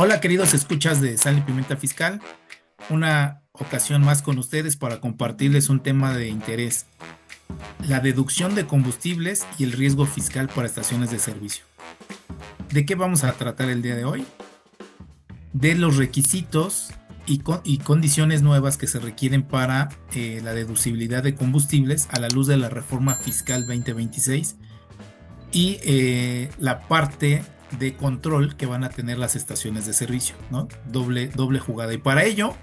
Hola queridos escuchas de Sal y Pimienta Fiscal, una ocasión más con ustedes para compartirles un tema de interés, la deducción de combustibles y el riesgo fiscal para estaciones de servicio. ¿De qué vamos a tratar el día de hoy? De los requisitos y condiciones nuevas que se requieren para la deducibilidad de combustibles a la luz de la reforma fiscal 2026 y la parte de control que van a tener las estaciones de servicio, ¿no? Doble jugada. Y para ello,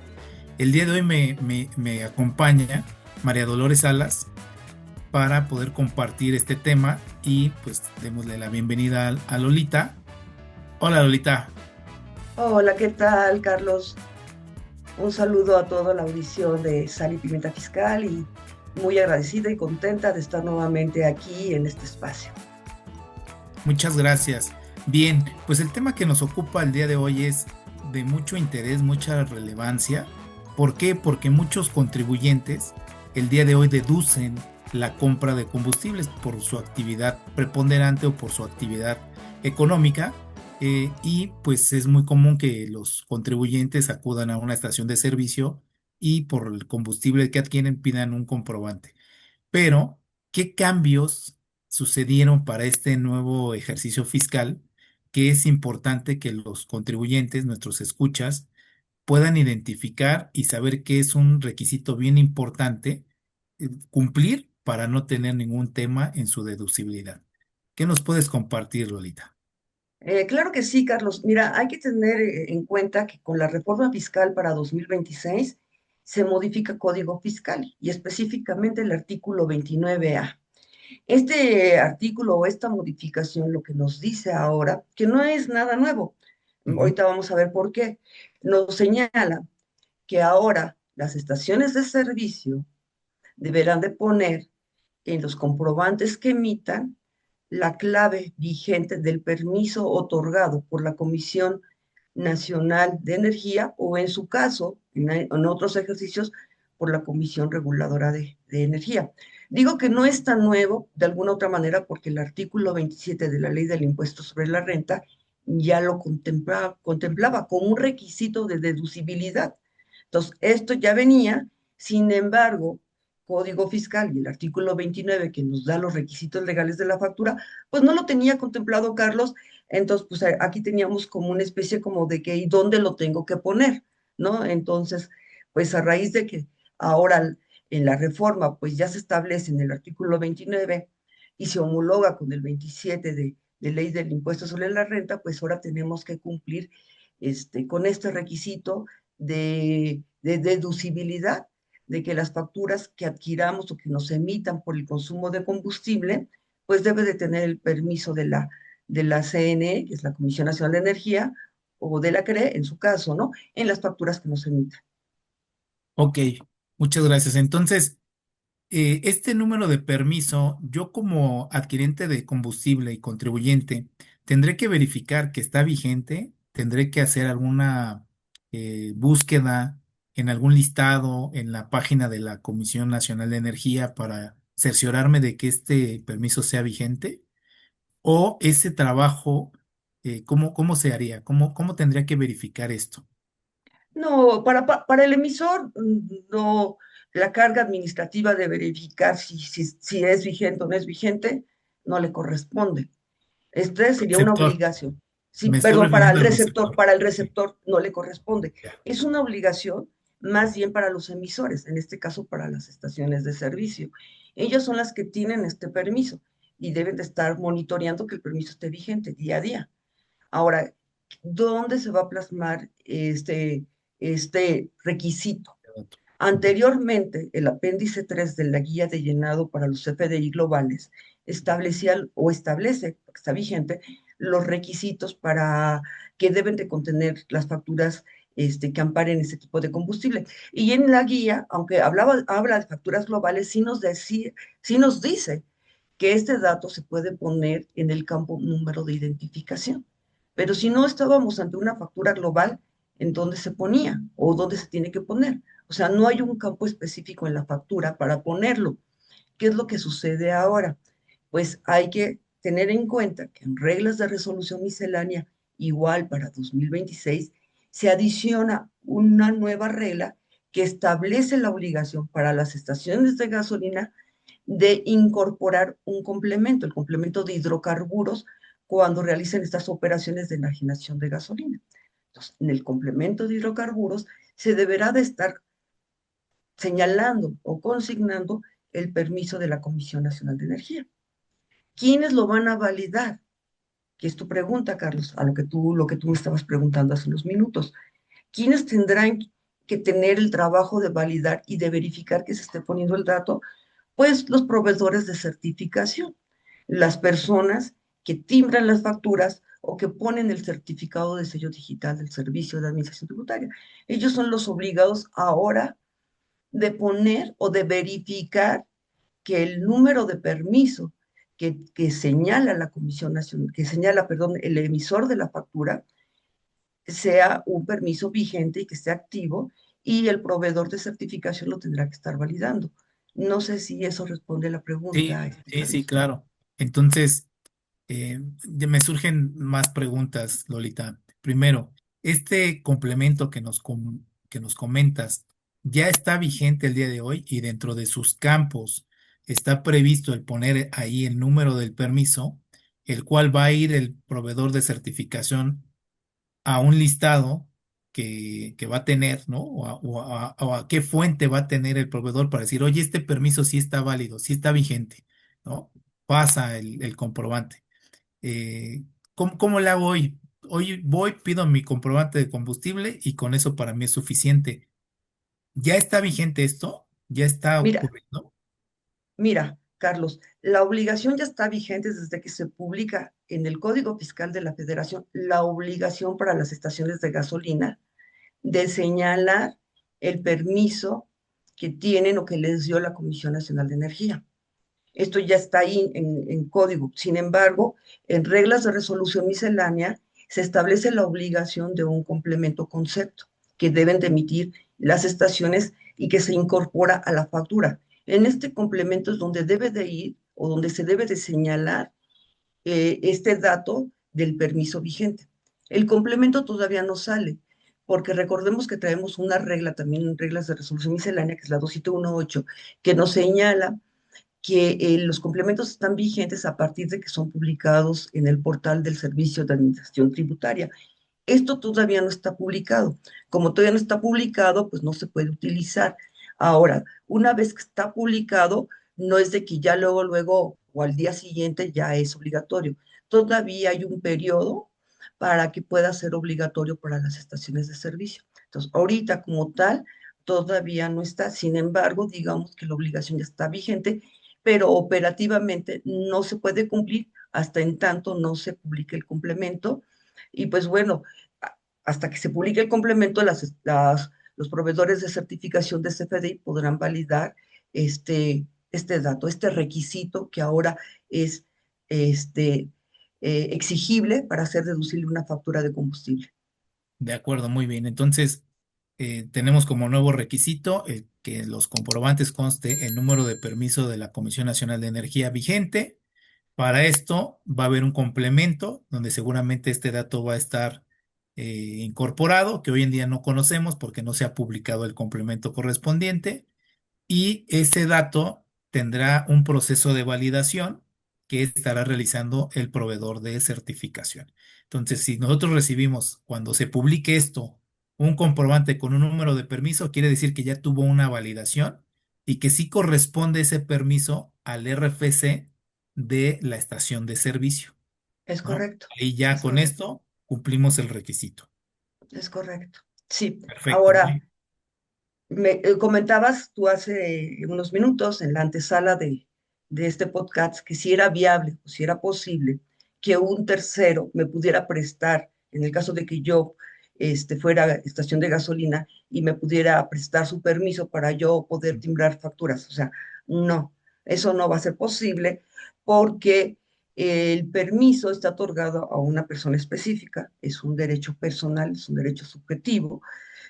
el día de hoy me acompaña María Dolores Salas para poder compartir este tema y pues démosle la bienvenida a Lolita. Hola Lolita, Hola, ¿qué tal, Carlos? Un saludo a toda la audición de Sal y Pimienta Fiscal y muy agradecida y contenta de estar nuevamente aquí en este espacio. muchas gracias. Bien, pues el tema que nos ocupa el día de hoy es de mucho interés, mucha relevancia. ¿Por qué? Porque muchos contribuyentes el día de hoy deducen la compra de combustibles por su actividad preponderante o por su actividad económica. Y pues es muy común que los contribuyentes acudan a una estación de servicio y por el combustible que adquieren pidan un comprobante. Pero, ¿qué cambios sucedieron para este nuevo ejercicio fiscal? Que es importante que los contribuyentes, nuestros escuchas, puedan identificar y saber que es un requisito bien importante cumplir para no tener ningún tema en su deducibilidad. ¿Qué nos puedes compartir, Lolita? Claro que sí, Carlos. Mira, hay que tener en cuenta que con la reforma fiscal para 2026 se modifica Código Fiscal y específicamente el artículo 29A. Este artículo o esta modificación lo que nos dice ahora, que no es nada nuevo, Ujú. ahorita vamos a ver por qué, nos señala que ahora las estaciones de servicio deberán de poner en los comprobantes que emitan la clave vigente del permiso otorgado por la Comisión Nacional de Energía o en su caso, en otros ejercicios, por la Comisión Reguladora de Energía. Digo que no es tan nuevo de alguna otra manera porque el artículo 27 de la Ley del Impuesto sobre la Renta ya lo contemplaba como un requisito de deducibilidad. Entonces, esto ya venía, sin embargo, Código Fiscal y el artículo 29 que nos da los requisitos legales de la factura, pues no lo tenía contemplado Carlos, entonces pues aquí teníamos como una especie como de que, ¿y dónde lo tengo que poner? ¿No? Entonces, pues a raíz de que ahora en la reforma pues ya se establece en el artículo 29 y se homologa con el 27 de Ley del Impuesto sobre la Renta, pues ahora tenemos que cumplir con este requisito de deducibilidad de que las facturas que adquiramos o que nos emitan por el consumo de combustible, pues debe de tener el permiso de la CNE, que es la Comisión Nacional de Energía, o de la CRE, en su caso, ¿no? En las facturas que nos emitan. Ok, muchas gracias. Entonces, este número de permiso, yo como adquirente de combustible y contribuyente, tendré que verificar que está vigente, tendré que hacer alguna búsqueda en algún listado en la página de la Comisión Nacional de Energía para cerciorarme de que este permiso sea vigente, o ese trabajo, ¿cómo se haría? ¿Cómo tendría que verificar esto? No, para el emisor, no, la carga administrativa de verificar si es vigente o no es vigente, no le corresponde. Esta sería una Receptor, obligación. Sí, me estoy perdón, refiriendo al receptor. para el Sí, receptor no le corresponde. ya. Es una obligación más bien para los emisores, en este caso para las estaciones de servicio. Ellas son las que tienen este permiso y deben de estar monitoreando que el permiso esté vigente día a día. Ahora, ¿dónde se va a plasmar este requisito? Anteriormente, el apéndice 3 de la guía de llenado para los FDI globales establecía o establece, está vigente, los requisitos para que deben de contener las facturas que amparen este tipo de combustible. Y en la guía, aunque habla de facturas globales, sí nos dice que este dato se puede poner en el campo número de identificación. Pero si no estábamos ante una factura global, ¿en dónde se ponía o dónde se tiene que poner? O sea, no hay un campo específico en la factura para ponerlo. ¿Qué es lo que sucede ahora? Pues hay que tener en cuenta que en reglas de resolución miscelánea igual para 2026, se adiciona una nueva regla que establece la obligación para las estaciones de gasolina de incorporar un complemento, el complemento de hidrocarburos, cuando realicen estas operaciones de enajenación de gasolina. Entonces, en el complemento de hidrocarburos se deberá de estar señalando o consignando el permiso de la Comisión Nacional de Energía. ¿Quiénes lo van a validar? Que es tu pregunta, Carlos, a lo que tú me estabas preguntando hace unos minutos. ¿Quiénes tendrán que tener el trabajo de validar y de verificar que se esté poniendo el dato? Pues los proveedores de certificación, las personas que timbran las facturas o que ponen el certificado de sello digital del Servicio de Administración Tributaria. Ellos son los obligados ahora de poner o de verificar que el número de permiso que señala la Comisión Nacional, que señala, perdón, el emisor de la factura, sea un permiso vigente y que esté activo, y el proveedor de certificación lo tendrá que estar validando. No sé si eso responde a la pregunta, Sí, sí, sí, Carlos. claro. Entonces, me surgen más preguntas, Lolita. Primero, este complemento que nos comentas, ¿ya está vigente el día de hoy y dentro de sus campos está previsto el poner ahí el número del permiso, el cual va a ir el proveedor de certificación a un listado que va a tener, ¿no? O a qué fuente va a tener el proveedor para decir, oye, este permiso sí está válido, sí está vigente, ¿no? Pasa el comprobante. ¿Cómo le hago hoy? Hoy voy, pido mi comprobante de combustible y con eso para mí es suficiente. ¿Ya está vigente esto? ¿Ya está Mira, ocurriendo? mira, Carlos, la obligación ya está vigente desde que se publica en el Código Fiscal de la Federación la obligación para las estaciones de gasolina de señalar el permiso que tienen o que les dio la Comisión Nacional de Energía. Esto ya está ahí en código. Sin embargo, en reglas de resolución miscelánea se establece la obligación de un complemento concepto que deben de emitir las estaciones y que se incorpora a la factura. En este complemento es donde debe de ir o donde se debe de señalar este dato del permiso vigente. El complemento todavía no sale, porque recordemos que traemos una regla también en reglas de resolución miscelánea, que es la 2718, que nos señala que los complementos están vigentes a partir de que son publicados en el portal del Servicio de Administración Tributaria. Esto todavía no está publicado. Como todavía no está publicado, pues no se puede utilizar. Ahora, una vez que está publicado, no es de que ya luego o al día siguiente ya es obligatorio. Todavía hay un periodo para que pueda ser obligatorio para las estaciones de servicio. Entonces, ahorita como tal, todavía no está. Sin embargo, digamos que la obligación ya está vigente, pero operativamente no se puede cumplir hasta en tanto no se publique el complemento. Y pues bueno, hasta que se publique el complemento, los proveedores de certificación de CFDI podrán validar este dato, este requisito que ahora es este, exigible para hacer deducible una factura de combustible. De acuerdo, muy bien. Entonces, tenemos como nuevo requisito que los comprobantes conste el número de permiso de la Comisión Nacional de Energía vigente. Para esto va a haber un complemento donde seguramente este dato va a estar incorporado, que hoy en día no conocemos porque no se ha publicado el complemento correspondiente y ese dato tendrá un proceso de validación que estará realizando el proveedor de certificación. Entonces, si nosotros recibimos, cuando se publique esto, un comprobante con un número de permiso, quiere decir que ya tuvo una validación y que sí corresponde ese permiso al RFC de la estación de servicio, Es ¿no? correcto, Y ya es con correcto, esto cumplimos el requisito. es correcto. Sí, Perfecto, ahora me comentabas tú hace unos minutos en la antesala de este podcast que si era viable o si era posible que un tercero me pudiera prestar, en el caso de que yo fuera estación de gasolina y me pudiera prestar su permiso para yo poder timbrar facturas. O sea, no, eso no va a ser posible porque el permiso está otorgado a una persona específica, es un derecho personal, es un derecho subjetivo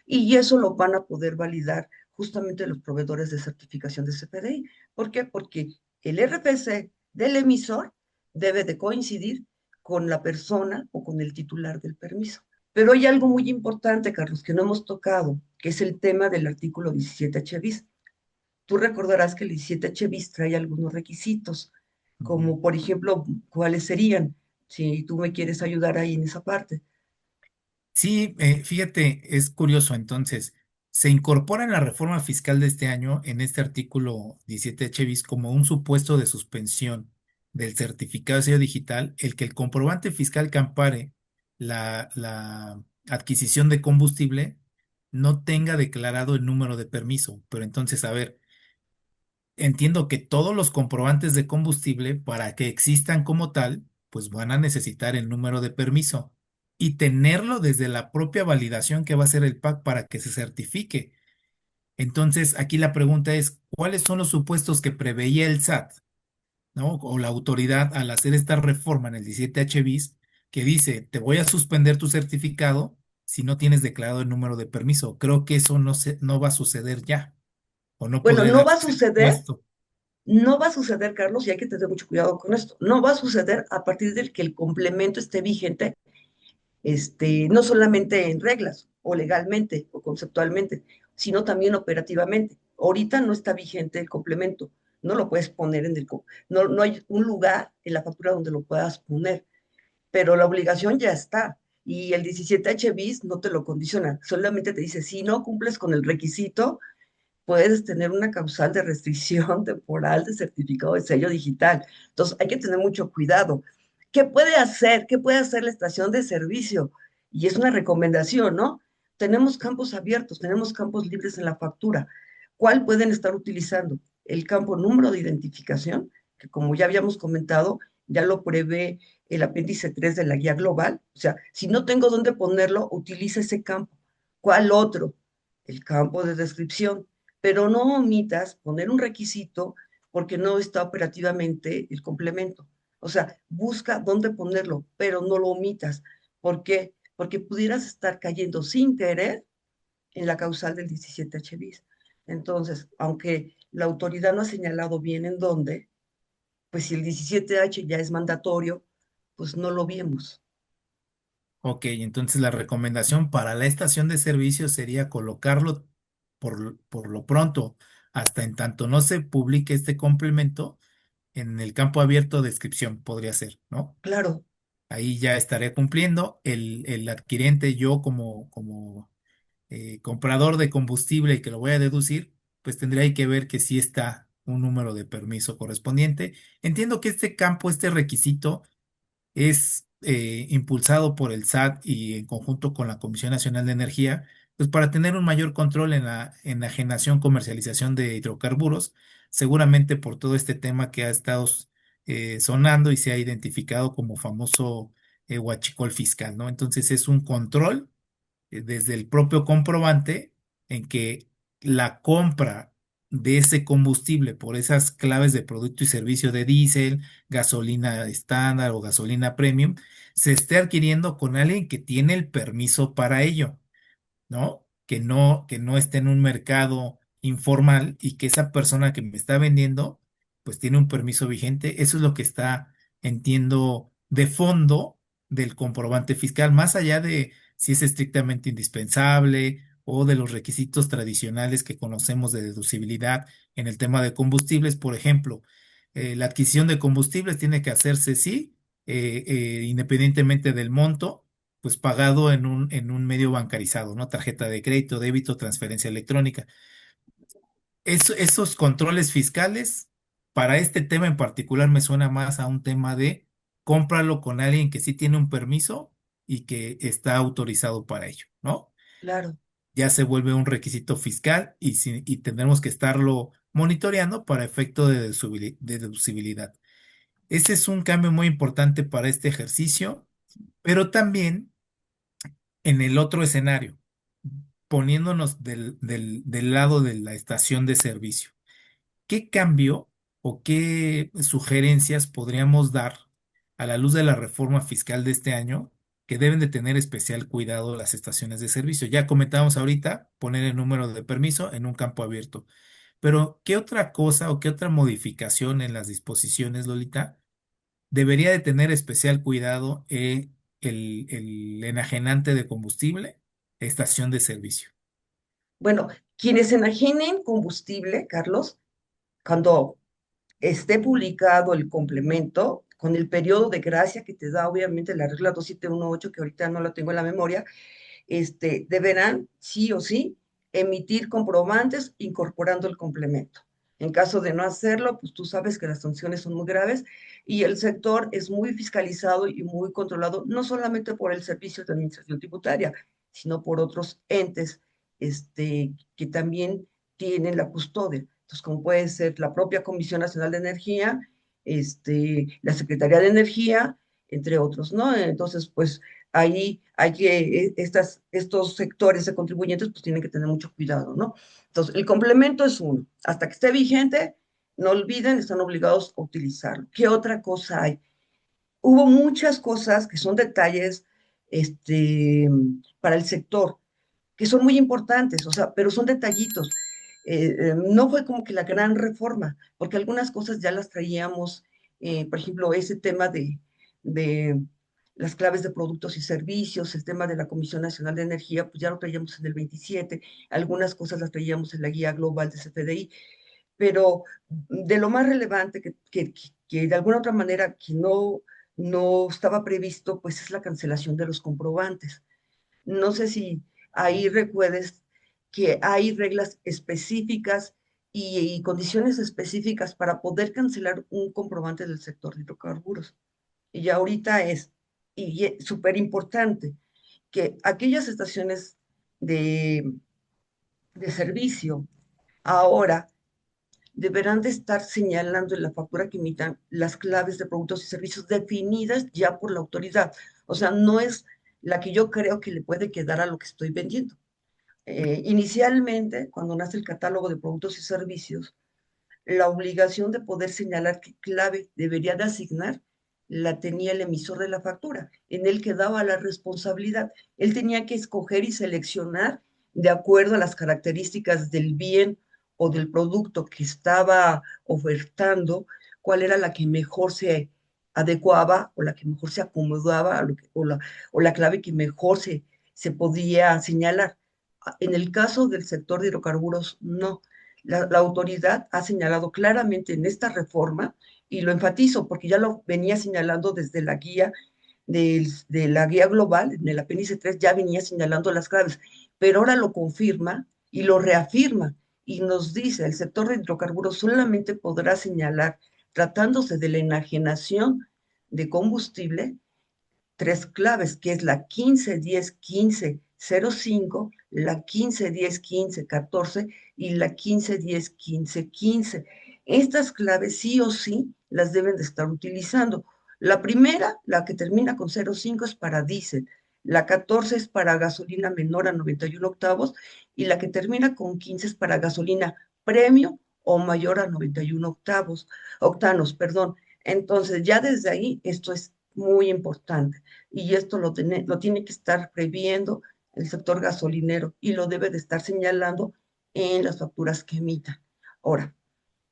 y eso lo van a poder validar justamente los proveedores de certificación de CFDI. ¿Por qué? Porque el RFC del emisor debe de coincidir con la persona o con el titular del permiso. Pero hay algo muy importante, Carlos, que no hemos tocado, que es el tema del artículo 17H bis. Tú recordarás que el 17H bis trae algunos requisitos, Ujú. como por ejemplo, ¿cuáles serían? Si tú me quieres ayudar ahí en esa parte. Sí, fíjate, es curioso. Entonces, se incorpora en la reforma fiscal de este año, en este artículo 17 bis, como un supuesto de suspensión del certificado de sello digital, el que el comprobante fiscal que ampare la adquisición de combustible no tenga declarado el número de permiso. Pero entonces, a ver, entiendo que todos los comprobantes de combustible, para que existan como tal, pues van a necesitar el número de permiso y tenerlo desde la propia validación que va a hacer el PAC para que se certifique. Entonces, aquí la pregunta es, ¿cuáles son los supuestos que preveía el SAT, ¿no? O la autoridad al hacer esta reforma en el 17H bis, que dice, te voy a suspender tu certificado si no tienes declarado el número de permiso? Creo que eso no va a suceder ya, o no Bueno, podría no va a darse ese suceder. puesto. No va a suceder, Carlos, y hay que tener mucho cuidado con esto. No va a suceder a partir del que el complemento esté vigente, no solamente en reglas o legalmente o conceptualmente, sino también operativamente. Ahorita no está vigente el complemento, no lo puedes poner no, no hay un lugar en la factura donde lo puedas poner, pero la obligación ya está. Y el 17H bis no te lo condiciona, solamente te dice, si no cumples con el requisito, puedes tener una causal de restricción temporal de certificado de sello digital. Entonces, hay que tener mucho cuidado. ¿Qué puede hacer? ¿Qué puede hacer la estación de servicio? Y es una recomendación, ¿no? Tenemos campos abiertos, tenemos campos libres en la factura. ¿Cuál pueden estar utilizando? El campo número de identificación, que como ya habíamos comentado, ya lo prevé el apéndice 3 de la guía global. O sea, si no tengo dónde ponerlo, utiliza ese campo. ¿Cuál otro? El campo de descripción, pero no omitas poner un requisito porque no está operativamente el complemento. O sea, busca dónde ponerlo, pero no lo omitas. ¿Por qué? Porque pudieras estar cayendo sin querer en la causal del 17H bis. Entonces, aunque la autoridad no ha señalado bien en dónde, pues si el 17H ya es mandatorio, pues no lo vimos. Ok, entonces la recomendación para la estación de servicio sería colocarlo por lo pronto, hasta en tanto no se publique este complemento, en el campo abierto de descripción, podría ser, ¿no? Claro, Ahí ya estaré cumpliendo. El adquirente, yo como comprador de combustible y que lo voy a deducir, pues tendría que ver que sí está un número de permiso correspondiente. Entiendo que este campo, este requisito, es impulsado por el SAT y en conjunto con la Comisión Nacional de Energía, pues para tener un mayor control en la enajenación, comercialización de hidrocarburos, seguramente por todo este tema que ha estado sonando y se ha identificado como famoso huachicol fiscal, ¿no? Entonces es un control desde el propio comprobante en que la compra de ese combustible por esas claves de producto y servicio de diésel, gasolina estándar o gasolina premium, se esté adquiriendo con alguien que tiene el permiso para ello, ¿no? Que no esté en un mercado informal y que esa persona que me está vendiendo, pues tiene un permiso vigente. Eso es lo que está, entiendo, de fondo del comprobante fiscal, más allá de si es estrictamente indispensable o de los requisitos tradicionales que conocemos de deducibilidad en el tema de combustibles. Por ejemplo, la adquisición de combustibles tiene que hacerse, sí, independientemente del monto, pues pagado en un medio bancarizado, ¿no? Tarjeta de crédito, débito, transferencia electrónica. Esos controles fiscales, para este tema en particular, me suena más a un tema de cómpralo con alguien que sí tiene un permiso y que está autorizado para ello, ¿no? claro, Ya se vuelve un requisito fiscal y tendremos que estarlo monitoreando para efecto de deducibilidad. Ese es un cambio muy importante para este ejercicio, pero también en el otro escenario, poniéndonos del lado de la estación de servicio. ¿Qué cambio o qué sugerencias podríamos dar a la luz de la reforma fiscal de este año que deben de tener especial cuidado las estaciones de servicio? Ya comentamos ahorita poner el número de permiso en un campo abierto, pero ¿qué otra cosa o qué otra modificación en las disposiciones, Lolita, debería de tener especial cuidado el enajenante de combustible, estación de servicio. Bueno, quienes enajenen combustible, Carlos, cuando esté publicado el complemento, con el periodo de gracia que te da obviamente la regla 2718, que ahorita no la tengo en la memoria, deberán sí o sí emitir comprobantes incorporando el complemento. En caso de no hacerlo, pues tú sabes que las sanciones son muy graves y el sector es muy fiscalizado y muy controlado, no solamente por el Servicio de Administración Tributaria, sino por otros entes que también tienen la custodia. Entonces, como puede ser la propia Comisión Nacional de Energía, la Secretaría de Energía, entre otros, ¿no? Entonces, pues ahí hay que, estos sectores de contribuyentes pues tienen que tener mucho cuidado, ¿no? Entonces, el complemento es uno. Hasta que esté vigente, no olviden, están obligados a utilizarlo. ¿Qué otra cosa hay? Hubo muchas cosas que son detalles este, para el sector, que son muy importantes, o sea, pero son detallitos. No fue como que la gran reforma, porque algunas cosas ya las traíamos, por ejemplo, ese tema de las claves de productos y servicios, el tema de la Comisión Nacional de Energía, pues ya lo traíamos en el 27, algunas cosas las traíamos en la guía global de CFDI, pero de lo más relevante que de alguna otra manera que no estaba previsto, pues es la cancelación de los comprobantes. No sé si ahí recuerdes que hay reglas específicas y condiciones específicas para poder cancelar un comprobante del sector de hidrocarburos. Y ya ahorita y súper importante, que aquellas estaciones de, de servicio ahora deberán de estar señalando en la factura que emitan las claves de productos y servicios definidas ya por la autoridad. O sea, no es la que yo creo que le puede quedar a lo que estoy vendiendo. Inicialmente, cuando nace el catálogo de productos y servicios, la obligación de poder señalar qué clave debería de asignar la tenía el emisor de la factura. En él quedaba la responsabilidad. Él tenía que escoger y seleccionar de acuerdo a las características del bien o del producto que estaba ofertando, cuál era la que mejor se adecuaba o la que mejor se acomodaba a o la clave que mejor se podía señalar. En el caso del sector de hidrocarburos, no. La autoridad ha señalado claramente en esta reforma, y lo enfatizo porque ya lo venía señalando desde la guía de la guía global, en el apéndice 3 ya venía señalando las claves, pero ahora lo confirma y lo reafirma y nos dice, el sector de hidrocarburos solamente podrá señalar, tratándose de la enajenación de combustible, tres claves, que es la 15101505, la 15101514 y la 15101515. Estas claves sí o sí las deben de estar utilizando. La primera, la que termina con 05, es para diésel, la 14 es para gasolina menor a 91 octavos y la que termina con 15 es para gasolina premium o mayor a 91 octanos, perdón. Entonces, ya desde ahí, esto es muy importante y esto lo tiene que estar previendo el sector gasolinero y lo debe de estar señalando en las facturas que emita. Ahora,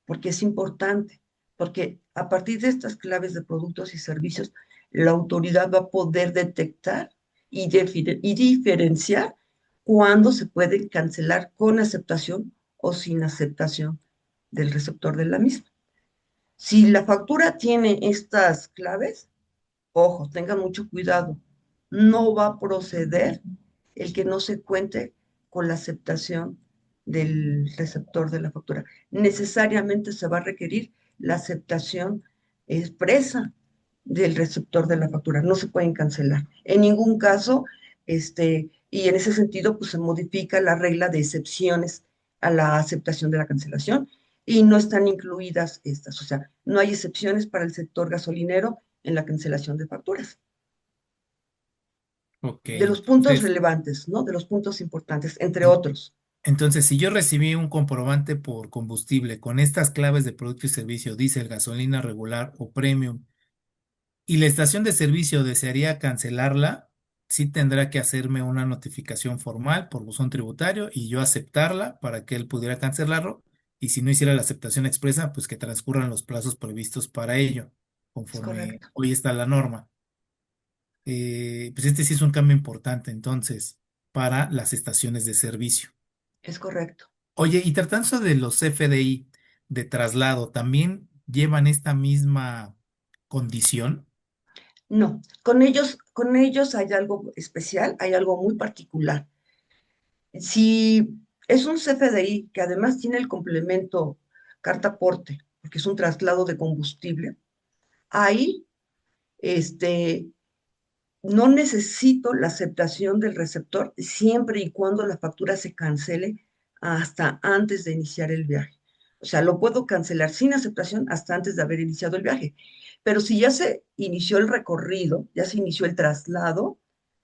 porque es importante, porque a partir de estas claves de productos y servicios, la autoridad va a poder detectar y diferenciar cuándo se puede cancelar con aceptación o sin aceptación del receptor de la misma. Si la factura tiene estas claves, ojo, tengan mucho cuidado, no va a proceder el que no se cuente con la aceptación del receptor de la factura. Necesariamente se va a requerir la aceptación expresa del receptor de la factura. No se pueden cancelar. En ningún caso, y en ese sentido, pues se modifica la regla de excepciones a la aceptación de la cancelación y no están incluidas estas. O sea, no hay excepciones para el sector gasolinero en la cancelación de facturas. Ok, De los puntos entonces, relevantes, ¿no? De los puntos importantes, entre en- otros. entonces, si yo recibí un comprobante por combustible con estas claves de producto y servicio, diésel, gasolina regular o premium, y la estación de servicio desearía cancelarla, sí tendrá que hacerme una notificación formal por buzón tributario y yo aceptarla para que él pudiera cancelarlo. Y si no hiciera la aceptación expresa, pues que transcurran los plazos previstos para ello. Es conforme correcto, hoy está la norma. Pues este sí es un cambio importante entonces para las estaciones de servicio. es correcto. Oye, y tratándose de los FDI de traslado, ¿también llevan esta misma condición? No, con ellos hay algo especial, hay algo muy particular. Si es un CFDI que además tiene el complemento carta aporte, porque es un traslado de combustible, ahí este, no necesito la aceptación del receptor siempre y cuando la factura se cancele hasta antes de iniciar el viaje. O sea, lo puedo cancelar sin aceptación hasta antes de haber iniciado el viaje. Pero si ya se inició el recorrido, ya se inició el traslado,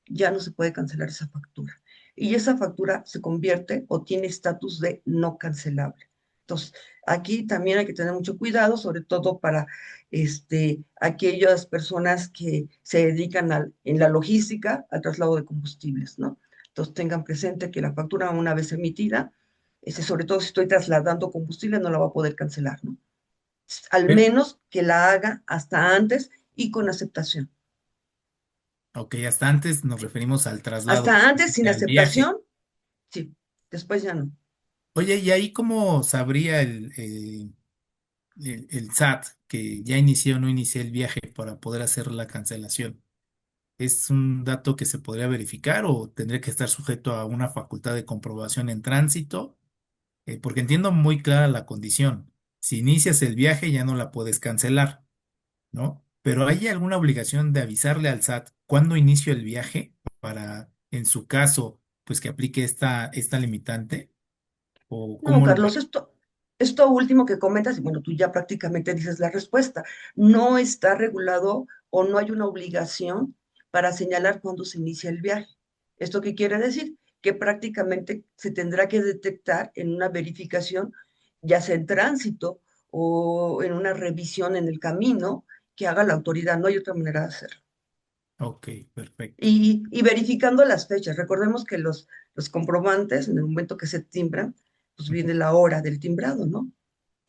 ya no se puede cancelar esa factura. Y esa factura se convierte o tiene estatus de no cancelable. Entonces, aquí también hay que tener mucho cuidado, sobre todo para aquellas personas que se dedican en la logística al traslado de combustibles, ¿no? Entonces, tengan presente que la factura, una vez emitida, sobre todo si estoy trasladando combustible, no la va a poder cancelar, ¿no? Al Eh, menos que la haga hasta antes y con aceptación. Ok, hasta antes nos referimos al traslado, Hasta antes, sin al viaje. aceptación, sí, después ya no. Oye, ¿y ahí cómo sabría el SAT que ya inició o no inicié el viaje para poder hacer la cancelación? ¿Es un dato que se podría verificar o tendría que estar sujeto a una facultad de comprobación en tránsito? Porque entiendo muy clara la condición. Si inicias el viaje ya no la puedes cancelar, ¿no? Pero ¿hay alguna obligación de avisarle al SAT cuándo inicio el viaje para, en su caso, pues que aplique esta limitante? ¿O No, cómo lo Carlos, ve? esto último que comentas, y bueno, tú ya prácticamente dices la respuesta. No está regulado o no hay una obligación para señalar cuándo se inicia el viaje. ¿Esto qué quiere decir? Que prácticamente se tendrá que detectar en una verificación, ya sea en tránsito o en una revisión en el camino, que haga la autoridad. No hay otra manera de hacerlo. Ok, perfecto. Y verificando las fechas. Recordemos que los comprobantes, en el momento que se timbran, pues Ujú. viene la hora del timbrado, ¿no?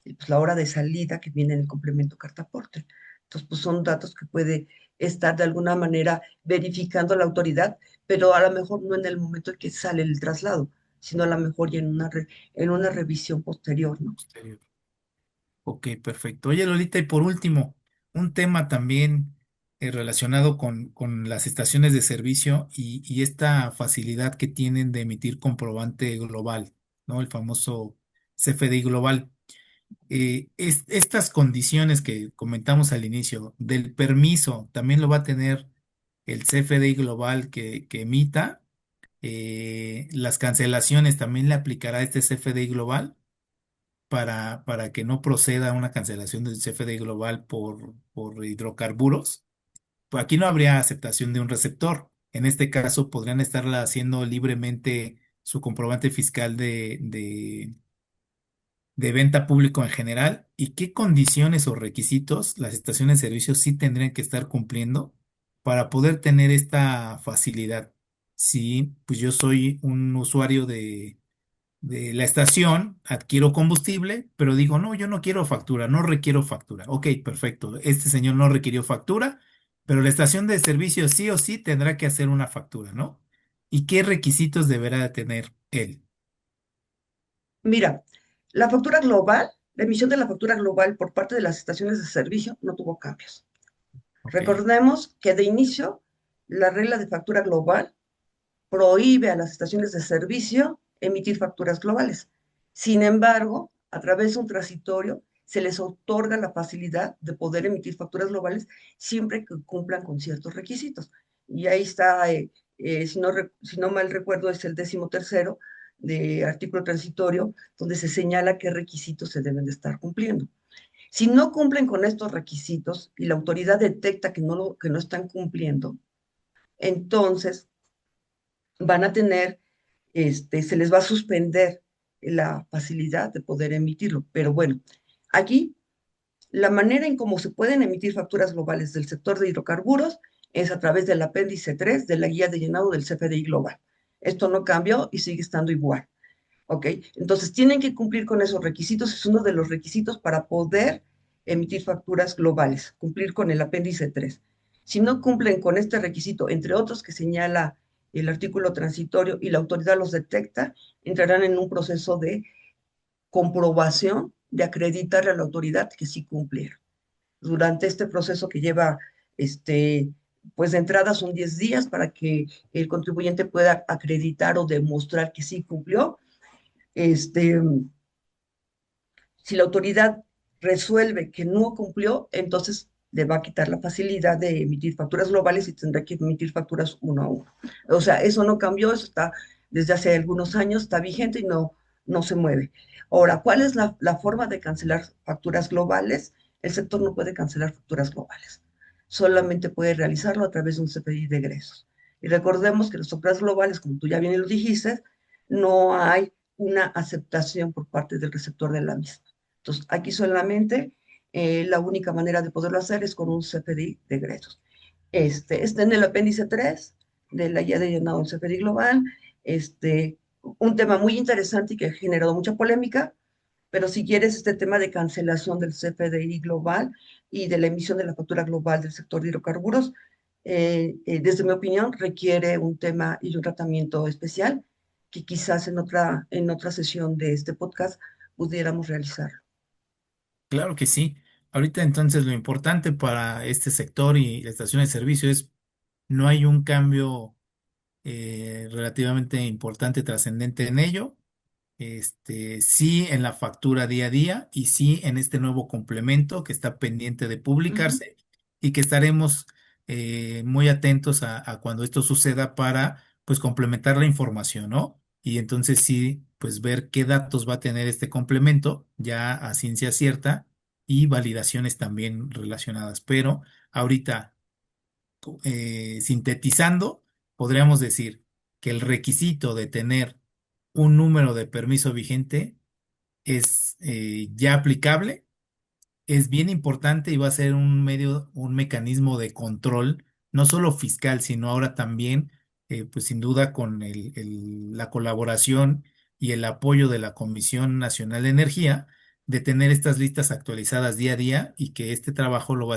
Y pues la hora de salida que viene en el complemento cartaporte. Entonces, pues son datos que puede estar de alguna manera verificando la autoridad, pero a lo mejor no en el momento en que sale el traslado, sino a lo mejor ya en una revisión posterior, ¿no? Posterior. Ok, perfecto. Oye, Lolita, y por último, un tema también relacionado con las estaciones de servicio y esta facilidad que tienen de emitir comprobante global, ¿no? El famoso CFDI global. Estas condiciones que comentamos al inicio del permiso, también lo va a tener el CFDI global que emita. Las cancelaciones también le aplicará este CFDI global para que no proceda una cancelación del CFDI global por hidrocarburos. Pues aquí no habría aceptación de un receptor. En este caso, podrían estarla haciendo libremente su comprobante fiscal de venta público en general y qué condiciones o requisitos las estaciones de servicio sí tendrían que estar cumpliendo para poder tener esta facilidad. Si pues yo soy un usuario de la estación, adquiero combustible, pero digo, no, yo no quiero factura, no requiero factura. Ok, perfecto. Este señor no requirió factura, pero la estación de servicio sí o sí tendrá que hacer una factura, ¿no? ¿Y qué requisitos deberá de tener él? Mira, la factura global, la emisión de la factura global por parte de las estaciones de servicio no tuvo cambios. Ok, Recordemos que de inicio, la regla de factura global prohíbe a las estaciones de servicio emitir facturas globales. Sin embargo, a través de un transitorio, se les otorga la facilidad de poder emitir facturas globales siempre que cumplan con ciertos requisitos. Y ahí está, si no mal recuerdo, es el 13º de artículo transitorio, donde se señala qué requisitos se deben de estar cumpliendo. Si no cumplen con estos requisitos y la autoridad detecta que no están cumpliendo, entonces van a tener, se les va a suspender la facilidad de poder emitirlo. Pero bueno, aquí la manera en cómo se pueden emitir facturas globales del sector de hidrocarburos es a través del apéndice 3 de la guía de llenado del CFDI global. Esto no cambió y sigue estando igual. ¿Ok? Entonces tienen que cumplir con esos requisitos, es uno de los requisitos para poder emitir facturas globales, cumplir con el apéndice 3. Si no cumplen con este requisito, entre otros que señala el artículo transitorio y la autoridad los detecta, entrarán en un proceso de comprobación, de acreditarle a la autoridad que sí cumplieron. Durante este proceso que lleva, este, pues de entrada son 10 días para que el contribuyente pueda acreditar o demostrar que sí cumplió. Este, si la autoridad resuelve que no cumplió, entonces le va a quitar la facilidad de emitir facturas globales y tendrá que emitir facturas uno a uno. O sea, eso no cambió, eso está desde hace algunos años, está vigente y no se mueve. Ahora, ¿cuál es la forma de cancelar facturas globales? El sector no puede cancelar facturas globales, solamente puede realizarlo a través de un CFDI de egresos. Y recordemos que las facturas globales, como tú ya bien lo dijiste, no hay una aceptación por parte del receptor de la misma. Entonces, aquí solamente la única manera de poderlo hacer es con un CFDI de egresos. Está en el apéndice 3 de la guía de llenado del CFDI global. Un tema muy interesante y que ha generado mucha polémica, pero si quieres este tema de cancelación del CFDI global y de la emisión de la factura global del sector de hidrocarburos, desde mi opinión, requiere un tema y un tratamiento especial que quizás en otra sesión de este podcast pudiéramos realizar. Claro que sí. Ahorita entonces lo importante para este sector y la estación de servicio es no hay un cambio relativamente importante, trascendente en ello. Sí en la factura día a día y sí en este nuevo complemento que está pendiente de Ujú. publicarse y que estaremos muy atentos a cuando esto suceda para pues complementar la información, ¿no? Y entonces sí, pues ver qué datos va a tener este complemento ya a ciencia cierta y validaciones también relacionadas. Pero ahorita, sintetizando, podríamos decir que el requisito de tener un número de permiso vigente es ya aplicable, es bien importante y va a ser un medio, un mecanismo de control, no solo fiscal, sino ahora también, pues sin duda con la colaboración y el apoyo de la Comisión Nacional de Energía, de tener estas listas actualizadas día a día y que este trabajo lo va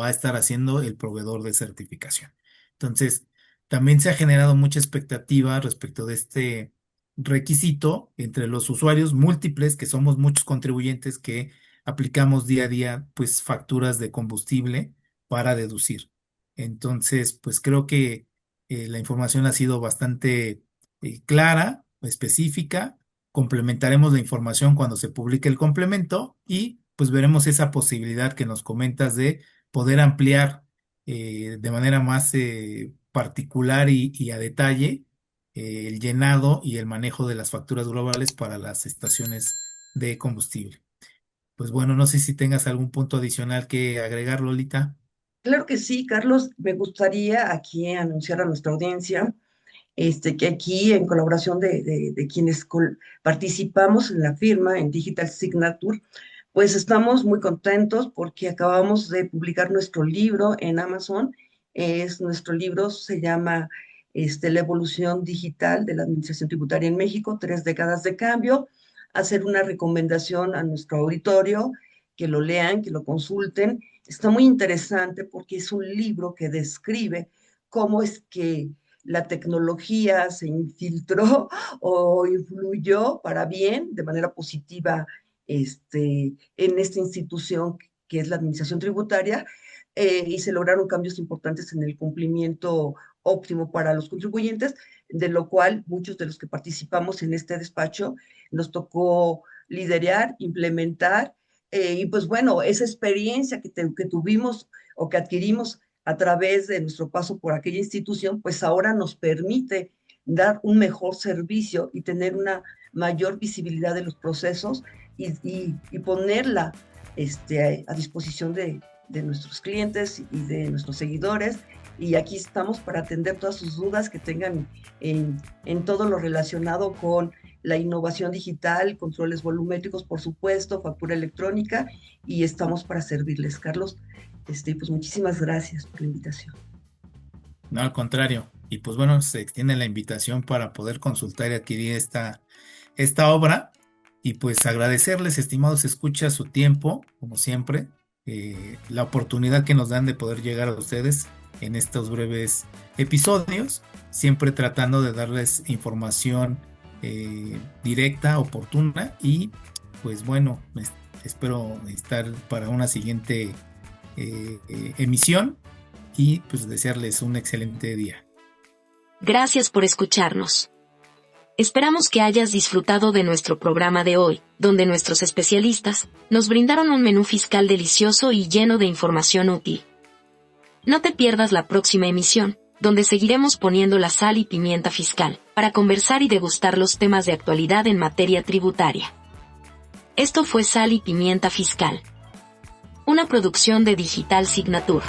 a estar haciendo el proveedor de certificación. Entonces, también se ha generado mucha expectativa respecto de este requisito entre los usuarios múltiples, que somos muchos contribuyentes que aplicamos día a día pues facturas de combustible para deducir. Entonces, pues creo que la información ha sido bastante clara, específica. Complementaremos la información cuando se publique el complemento y pues veremos esa posibilidad que nos comentas de poder ampliar de manera más particular y a detalle el llenado y el manejo de las facturas globales para las estaciones de combustible. Pues bueno, no sé si tengas algún punto adicional que agregar, Lolita. Claro que sí, Carlos. Me gustaría aquí anunciar a nuestra audiencia que aquí, en colaboración de quienes participamos en la firma, en Digital Signature, pues estamos muy contentos porque acabamos de publicar nuestro libro en Amazon. Nuestro libro se llama La evolución digital de la Administración Tributaria en México, 3 décadas de cambio. Hacer una recomendación a nuestro auditorio, que lo lean, que lo consulten. Está muy interesante porque es un libro que describe cómo es que la tecnología se infiltró o influyó para bien, de manera positiva, en esta institución que es la Administración Tributaria, y se lograron cambios importantes en el cumplimiento óptimo para los contribuyentes, de lo cual muchos de los que participamos en este despacho nos tocó liderar, implementar, y pues bueno, esa experiencia que tuvimos o que adquirimos a través de nuestro paso por aquella institución, pues ahora nos permite dar un mejor servicio y tener una mayor visibilidad de los procesos y ponerla a disposición de nuestros clientes y de nuestros seguidores. Y aquí estamos para atender todas sus dudas que tengan en todo lo relacionado con la innovación digital, controles volumétricos, por supuesto, factura electrónica, y estamos para servirles, Carlos. Pues muchísimas gracias por la invitación. No, al contrario. Y pues bueno, se extiende la invitación para poder consultar y adquirir esta obra. Y pues agradecerles, estimados escuchas, su tiempo, como siempre, la oportunidad que nos dan de poder llegar a ustedes en estos breves episodios, siempre tratando de darles información directa, oportuna y pues bueno, espero estar para una siguiente emisión y pues desearles un excelente día. Gracias por escucharnos. Esperamos que hayas disfrutado de nuestro programa de hoy, donde nuestros especialistas nos brindaron un menú fiscal delicioso y lleno de información útil. No te pierdas la próxima emisión, donde seguiremos poniendo la sal y pimienta fiscal, para conversar y degustar los temas de actualidad en materia tributaria. Esto fue Sal y Pimienta Fiscal, una producción de Digital Signature.